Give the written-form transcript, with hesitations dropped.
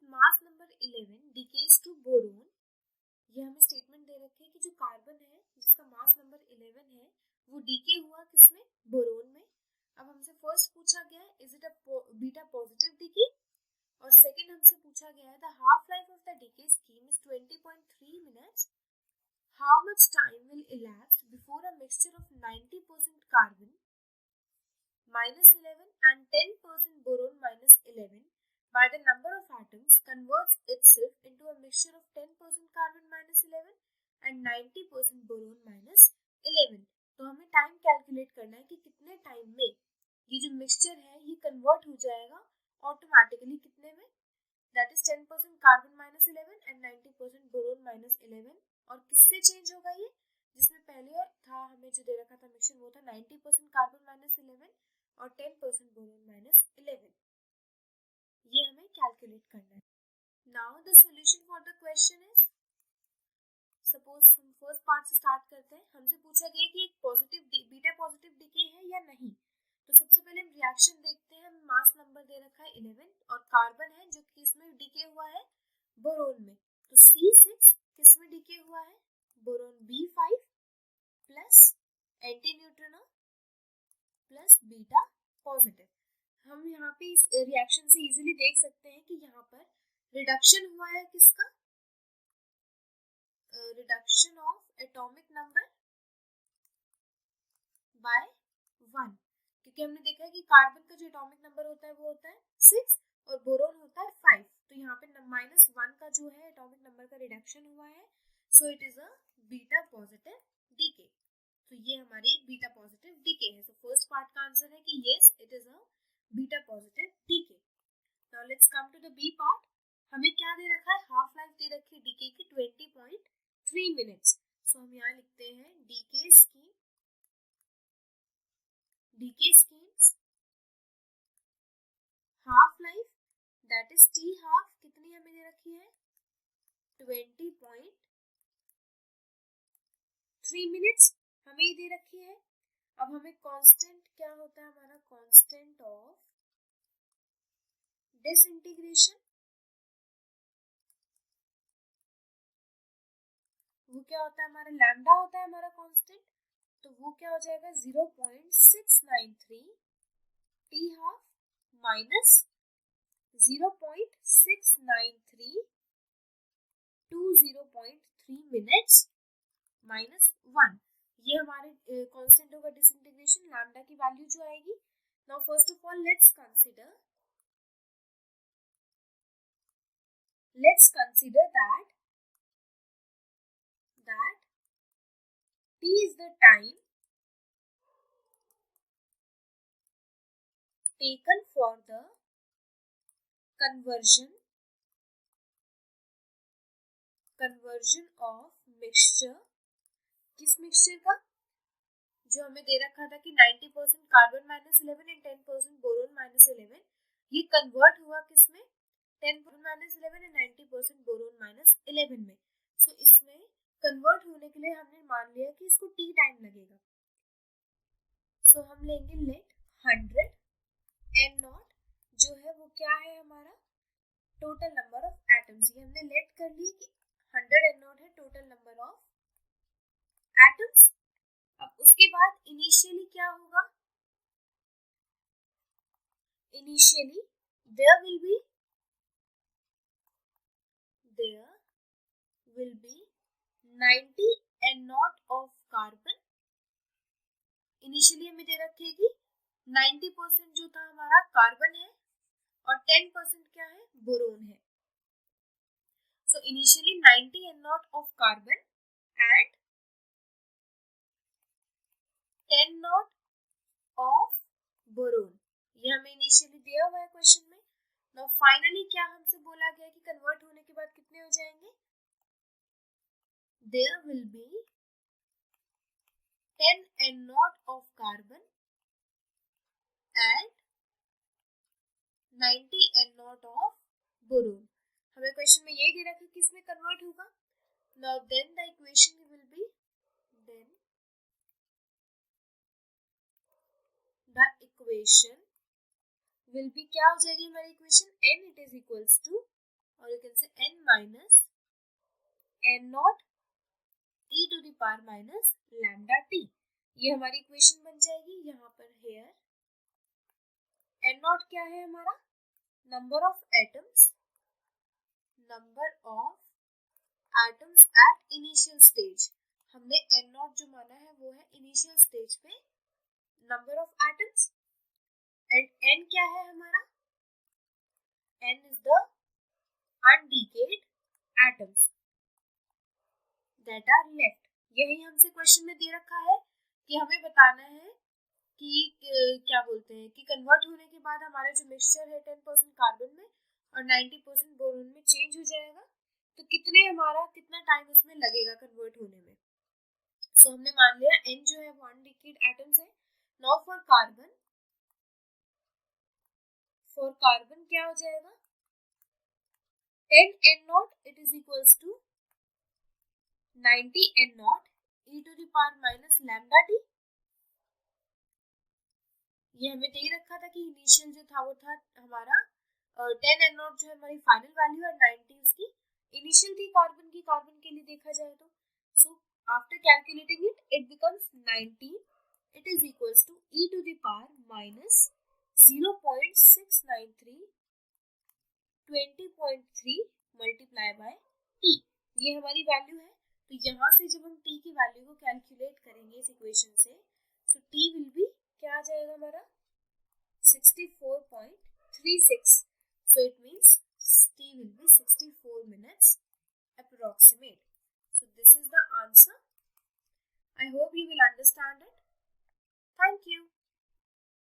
Mass number 11 decays to boron, ये हमें statement दे रखी है कि जो कार्बन है जिसका मास नंबर 11 है वो डीके हुआ किसमें, बोरोन में। अब हमसे फर्स्ट पूछा गया है is it a beta positive decay, और सेकंड हमसे पूछा गया है the half life of the decay scheme is 20.3 minutes, how much time will elapse before a mixture of 90% carbon minus 11 and 10% boron minus 11 by the number of atoms converts itself into a mixture of 10% carbon minus 11 and 90% boron minus 11। तो हमें time calculate करना है कि कितने time में ये जो mixture है ये कन्वर्ट हो जाएगा ऑटोमेटिकली कितने में, that is 10% carbon minus 11 and 90% boron minus 11। और किससे चेंज होगा ये, जिसमें पहले था हमें जो दे रखा था मिक्सचर वो था 90% कार्बन माइनस 11 और 10% बोरोन माइनस 11, ये हमें कैलकुलेट करना है। Now the solution for the question is, suppose हम फर्स्ट पार्ट से स्टार्ट करते हैं। हमसे पूछा गया कि एक पॉजिटिव बीटा पॉजिटिव डीके है या नहीं। तो सबसे पहले हम रिएक्शन देखते हैं। मास नंबर दे रखा है 11 और कार्बन है जो कि इसमें डीके हुआ है बोरोन में। तो C6 किसमें डीके हुआ है, boron B5 plus anti neutrino plus beta positive. हम यहाँ पे इस रिएक्शन से इजीली देख सकते हैं कि यहाँ पर रिडक्शन हुआ है किसका, reduction of atomic number by 1, क्योंकि हमने देखा है कि कार्बन का जो एटॉमिक नंबर होता है वो होता है 6 और बोरोन होता है 5। तो यहाँ पे -1 का जो है एटॉमिक नंबर का रिडक्शन हुआ है, so it is a beta positive decay. तो ये हमारी एक बीटा पॉजिटिव डीके है। सो फर्स्ट पार्ट का आंसर है कि yes it is a beta positive decay. Now let's come to the B part. हमें क्या दे रखा है, हाफ लाइफ दे रखी है डीके की 20.3 मिनट्स। सो हम यहाँ लिखते हैं decay schemes half life that is T half कितनी हमें दे रखी है 20.3 मिनट्स हमें ये दे रखी है। अब हमें कांस्टेंट क्या होता है हमारा, कांस्टेंट ऑफ डिसइंटीग्रेशन, वो क्या होता है हमारा, लैम्डा होता है हमारा कांस्टेंट। तो वो क्या हो जाएगा 0.693 T half minus 0.693 to 0.3 minutes minus 1। ये हमारे कांस्टेंट होगा डिसइंटीग्रेशन, लैम्डा की वैल्यू जो आएगी। Now first of all let's consider that T is the time taken for the conversion of mixture, किस मिक्सचर का, जो हमें दे रखा था कि 90% carbon minus 11 and 10% boron minus 11, ये कन्वर्ट हुआ किसमें, 10% माइनस 11 एंड 90% बोरोन माइनस 11 में। सो इसमें कन्वर्ट होने के लिए हमने मान लिया कि इसको टी टाइम लगेगा। सो हम लेंगे लेट 100 n0 जो है वो क्या है हमारा टोटल नंबर ऑफ एटम्स, ये हमने लेट कर ली कि 100 n0 है टोटल नंबर ऑफ एटम्स। अब उसके बाद इनिशियली क्या होगा, initially there will be 90 n0 of carbon। Initially हमें दे रखेगी 90% जो था हमारा कार्बन है और 10% क्या है, बोरोन है। So initially 90 n0 of carbon and 10 of boron, ये हमें इनिशियली दिया हुआ है क्वेश्चन में। नाउ फाइनली क्या हमसे बोला गया कि कन्वर्ट होने के बाद कितने हो जाएंगे, there will be 10 n0 of carbon and 90 n0 of boron। हमें क्वेश्चन में ये दे रखा है किसमें कन्वर्ट होगा। Now then the equation will be, then the equation will be क्या हो जाएगी हमारी equation, n it is equals to or you can say n minus n naught e to the power minus lambda t। ये हमारी equation बन जाएगी। यहाँ पर हेयर n naught क्या है हमारा, number of atoms at initial stage. हमने n naught जो माना है वो है इनिशियल स्टेज पे number of atoms, and n क्या है हमारा, n is the undecayed atoms that are left. यही हमसे क्वेश्चन में दे रखा है कि हमें बताना है कि क्या बोलते हैं कि कन्वर्ट होने के बाद हमारा जो मिक्सचर है 10% कार्बन में और 90% बोरोन में चेंज हो जाएगा, तो कितना टाइम उसमें लगेगा कन्वर्ट होने में। सो हमने मान लिया n जो है वो अनडीकेड एटम्स है। नाउ फॉर कार्बन क्या हो जाएगा, 10 n naught it is equals to 90 n naught e to the power minus lambda t। ये हमें दे रखा था कि इनिशियल जो था वो था हमारा 10 n naught जो है हमारी फाइनल वैल्यू और 90 उसकी इनिशियल थी कार्बन के लिए देखा जाए तो। So after calculating it becomes 90 it is equals to e to the power minus 0.693 20.3 multiply by t। ये हमारी वैल्यू है। तो यहाँ से जब हम t की वैल्यू को कैलकुलेट करेंगे इस इक्वेशन से, तो t विल बी क्या आ जाएगा हमारा 64.36। so it means t will be 64 minutes approximate। so this is the answer। I hope you will understand it। Thank you।